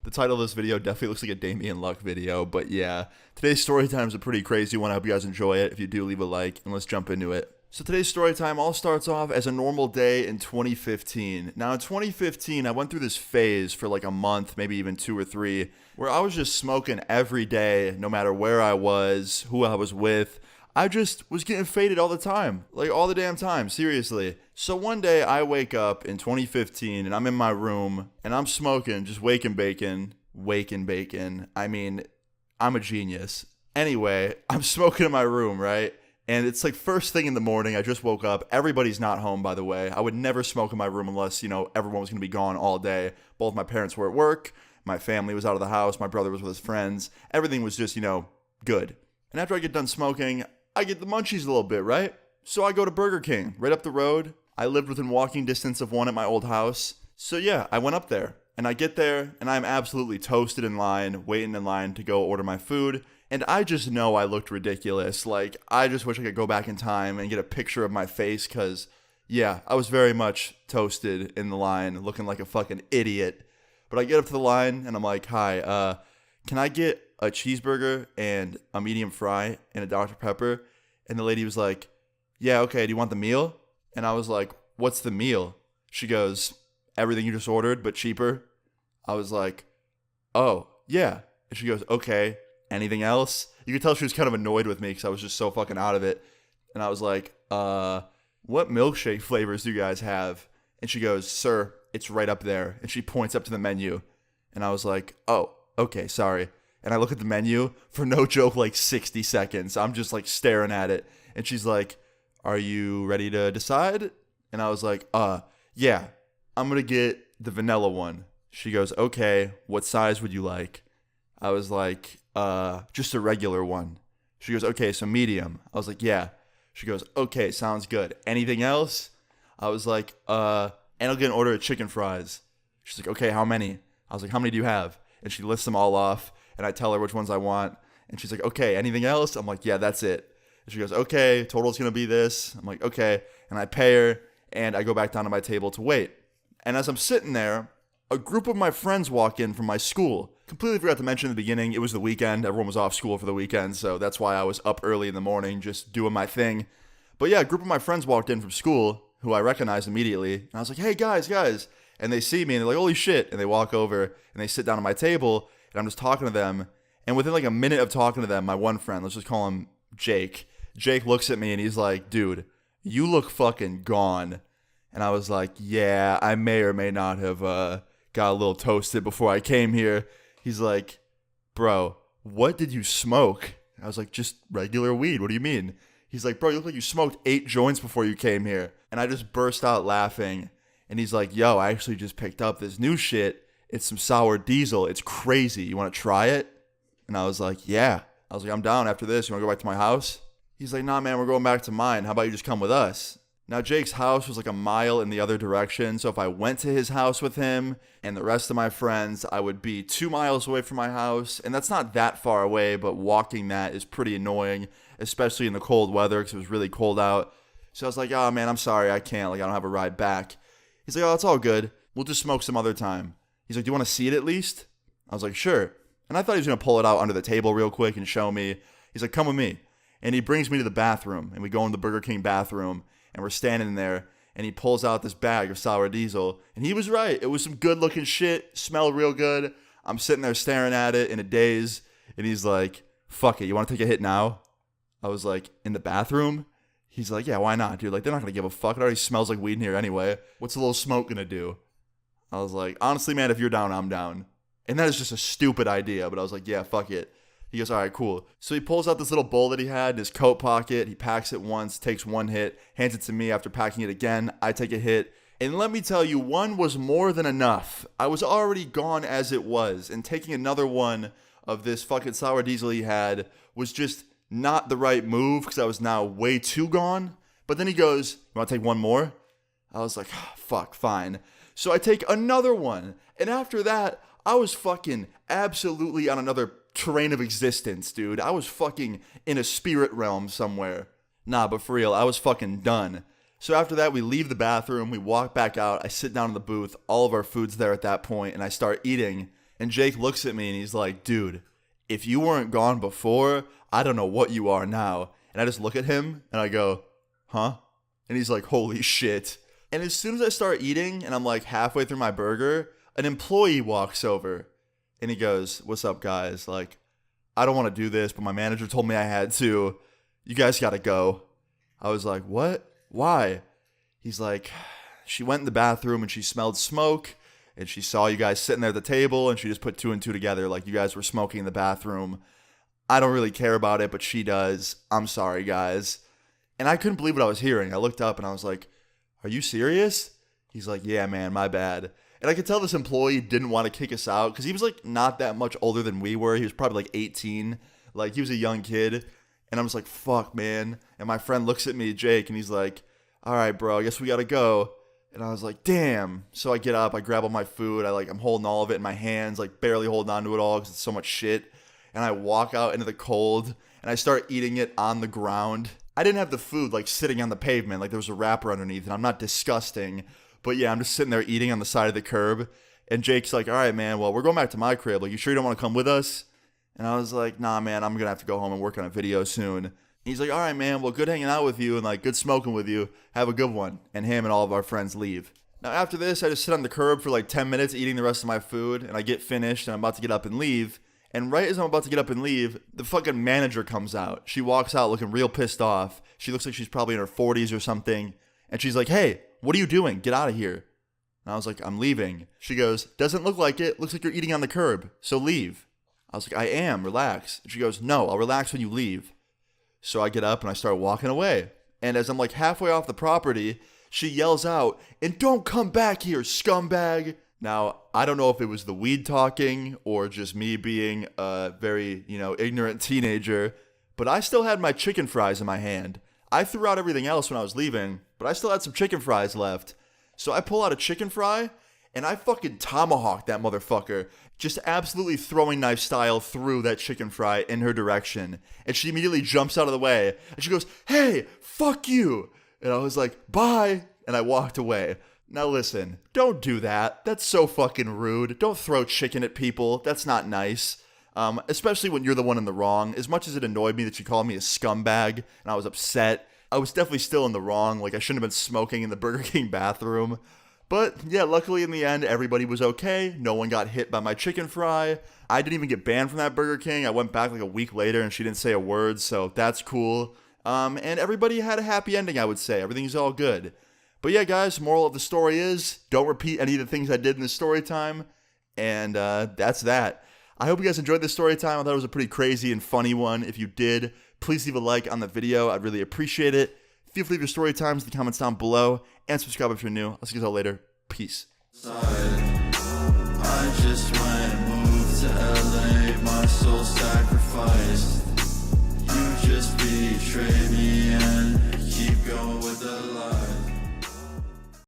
The title of this video definitely looks like a Damien Luck video, but yeah. Today's story time is a pretty crazy one. I hope you guys enjoy it. If you do, leave a like, and let's jump into it. So today's story time all starts off as a normal day in 2015. Now in 2015, I went through this phase for like a month, maybe even 2 or 3, where I was just smoking every day, no matter where I was, who I was with. I just was getting faded all the time, like all the damn time, seriously. So one day I wake up in 2015 and I'm in my room and I'm smoking, just waking bacon. I mean, I'm a genius. Anyway, I'm smoking in my room, right? And it's like first thing in the morning. I just woke up. Everybody's not home, by the way. I would never smoke in my room unless, everyone was going to be gone all day. Both my parents were at work. My family was out of the house. My brother was with his friends. Everything was just, good. And after I get done smoking, I get the munchies a little bit, right? So I go to Burger King right up the road. I lived within walking distance of one at my old house. So yeah, I went up there. And I get there, and I'm absolutely toasted in line, waiting in line to go order my food. And I just know I looked ridiculous. Like, I just wish I could go back in time and get a picture of my face, because, yeah, I was very much toasted in the line, looking like a fucking idiot. But I get up to the line, and I'm like, hi, can I get a cheeseburger and a medium fry and a Dr. Pepper? And the lady was like, yeah, okay, do you want the meal? And I was like, what's the meal? She goes, everything you just ordered, but cheaper. I was like, oh, yeah. And she goes, okay, anything else? You could tell she was kind of annoyed with me because I was just so fucking out of it. And I was like, what milkshake flavors do you guys have? And she goes, sir, it's right up there. And she points up to the menu. And I was like, oh, okay, sorry. And I look at the menu for no joke, like 60 seconds. I'm just like staring at it. And she's like, are you ready to decide? And I was like, yeah, I'm going to get the vanilla one. She goes, okay, what size would you like? I was like, just a regular one. She goes, okay, so medium. I was like, yeah. She goes, okay, sounds good. Anything else? I was like, and I'll get an order of chicken fries. She's like, okay, how many? I was like, how many do you have? And she lists them all off, and I tell her which ones I want. And she's like, okay, anything else? I'm like, yeah, that's it. And she goes, okay, total's going to be this. I'm like, okay. And I pay her, and I go back down to my table to wait. And as I'm sitting there, a group of my friends walk in from my school. Completely forgot to mention in the beginning, it was the weekend. Everyone was off school for the weekend, so that's why I was up early in the morning just doing my thing. But yeah, a group of my friends walked in from school, who I recognized immediately. And I was like, hey, guys. And they see me, and they're like, holy shit. And they walk over, and they sit down at my table, and I'm just talking to them. And within like a minute of talking to them, my one friend, let's just call him Jake. Jake looks at me, and he's like, dude, you look fucking gone. And I was like, yeah, I may or may not have got a little toasted before I came here. He's like, bro, what did you smoke? I was like, just regular weed. What do you mean? He's like, bro, you look like you smoked 8 joints before you came here. And I just burst out laughing. And he's like, yo, I actually just picked up this new shit. It's some sour diesel. It's crazy. You want to try it? And I was like, yeah. I was like, I'm down after this. You want to go back to my house? He's like, nah, man, we're going back to mine. How about you just come with us? Now, Jake's house was like a mile in the other direction, so if I went to his house with him and the rest of my friends, I would be 2 miles away from my house, and that's not that far away, but walking that is pretty annoying, especially in the cold weather, because it was really cold out. So I was like, oh, man, I'm sorry, I can't, I don't have a ride back. He's like, oh, it's all good, we'll just smoke some other time. He's like, do you want to see it at least? I was like, sure. And I thought he was going to pull it out under the table real quick and show me. He's like, come with me. And he brings me to the bathroom, and we go in the Burger King bathroom, and we're standing there, and he pulls out this bag of sour diesel, and he was right. It was some good-looking shit, smelled real good. I'm sitting there staring at it in a daze, and he's like, fuck it, you want to take a hit now? I was like, in the bathroom? He's like, yeah, why not, dude? Like, they're not going to give a fuck. It already smells like weed in here anyway. What's a little smoke going to do? I was like, honestly, man, if you're down, I'm down. And that is just a stupid idea, but I was like, yeah, fuck it. He goes, all right, cool. So he pulls out this little bowl that he had in his coat pocket. He packs it once, takes one hit, hands it to me after packing it again. I take a hit. And let me tell you, one was more than enough. I was already gone as it was. And taking another one of this fucking sour diesel he had was just not the right move because I was now way too gone. But then he goes, you want to take one more? I was like, oh, fuck, fine. So I take another one. And after that, I was fucking absolutely on another terrain of existence, dude. I was fucking in a spirit realm somewhere. Nah, but for real, I was fucking done. So after that, we leave the bathroom, we walk back out, I sit down in the booth, all of our food's there at that point, and I start eating. And Jake looks at me and he's like, dude, if you weren't gone before, I don't know what you are now. And I just look at him and I go, huh? And he's like, holy shit. And as soon as I start eating and I'm like halfway through my burger, an employee walks over and he goes, what's up, guys? Like, I don't want to do this, but my manager told me I had to. You guys got to go. I was like, what? Why? He's like, she went in the bathroom and she smelled smoke and she saw you guys sitting there at the table and she just put two and two together like you guys were smoking in the bathroom. I don't really care about it, but she does. I'm sorry, guys. And I couldn't believe what I was hearing. I looked up and I was like, are you serious? He's like, yeah, man, my bad. And I could tell this employee didn't want to kick us out because he was like not that much older than we were. He was probably like 18. Like he was a young kid. And I'm just like, fuck, man. And my friend looks at me, Jake, and he's like, all right, bro, I guess we got to go. And I was like, damn. So I get up, I grab all my food. I'm holding all of it in my hands, like barely holding on to it all because it's so much shit. And I walk out into the cold and I start eating it on the ground. I didn't have the food like sitting on the pavement, like there was a wrapper underneath, and I'm not disgusting. But yeah, I'm just sitting there eating on the side of the curb. And Jake's like, all right, man, well, we're going back to my crib. Like, you sure you don't want to come with us? And I was like, nah, man, I'm going to have to go home and work on a video soon. And he's like, all right, man, well, good hanging out with you and like good smoking with you. Have a good one. And him and all of our friends leave. Now, after this, I just sit on the curb for like 10 minutes eating the rest of my food. And I get finished and I'm about to get up and leave. And right as I'm about to get up and leave, the fucking manager comes out. She walks out looking real pissed off. She looks like she's probably in her 40s or something. And she's like, hey, what are you doing? Get out of here. And I was like, I'm leaving. She goes, doesn't look like it. Looks like you're eating on the curb. So leave. I was like, I am. Relax. And she goes, no, I'll relax when you leave. So I get up and I start walking away. And as I'm like halfway off the property, she yells out, and don't come back here, scumbag. Now, I don't know if it was the weed talking or just me being a very, ignorant teenager, but I still had my chicken fries in my hand. I threw out everything else when I was leaving, but I still had some chicken fries left. So I pull out a chicken fry, and I fucking tomahawk that motherfucker, just absolutely throwing knife style through that chicken fry in her direction. And she immediately jumps out of the way, and she goes, hey, fuck you. And I was like, bye, and I walked away. Now listen, don't do that. That's so fucking rude. Don't throw chicken at people. That's not nice. Especially when you're the one in the wrong. As much as it annoyed me that she called me a scumbag, and I was upset, I was definitely still in the wrong. Like, I shouldn't have been smoking in the Burger King bathroom. But, yeah, luckily in the end, everybody was okay. No one got hit by my chicken fry. I didn't even get banned from that Burger King. I went back like a week later, and she didn't say a word, so that's cool. And everybody had a happy ending, I would say. Everything's all good. But yeah, guys, moral of the story is, don't repeat any of the things I did in the story time. And that's that. I hope you guys enjoyed this story time. I thought it was a pretty crazy and funny one. If you did, please leave a like on the video. I'd really appreciate it. Feel free to leave your story times in the comments down below. And subscribe if you're new. I'll see you guys all later. Peace. I just went and moved to LA, my soul sacrificed.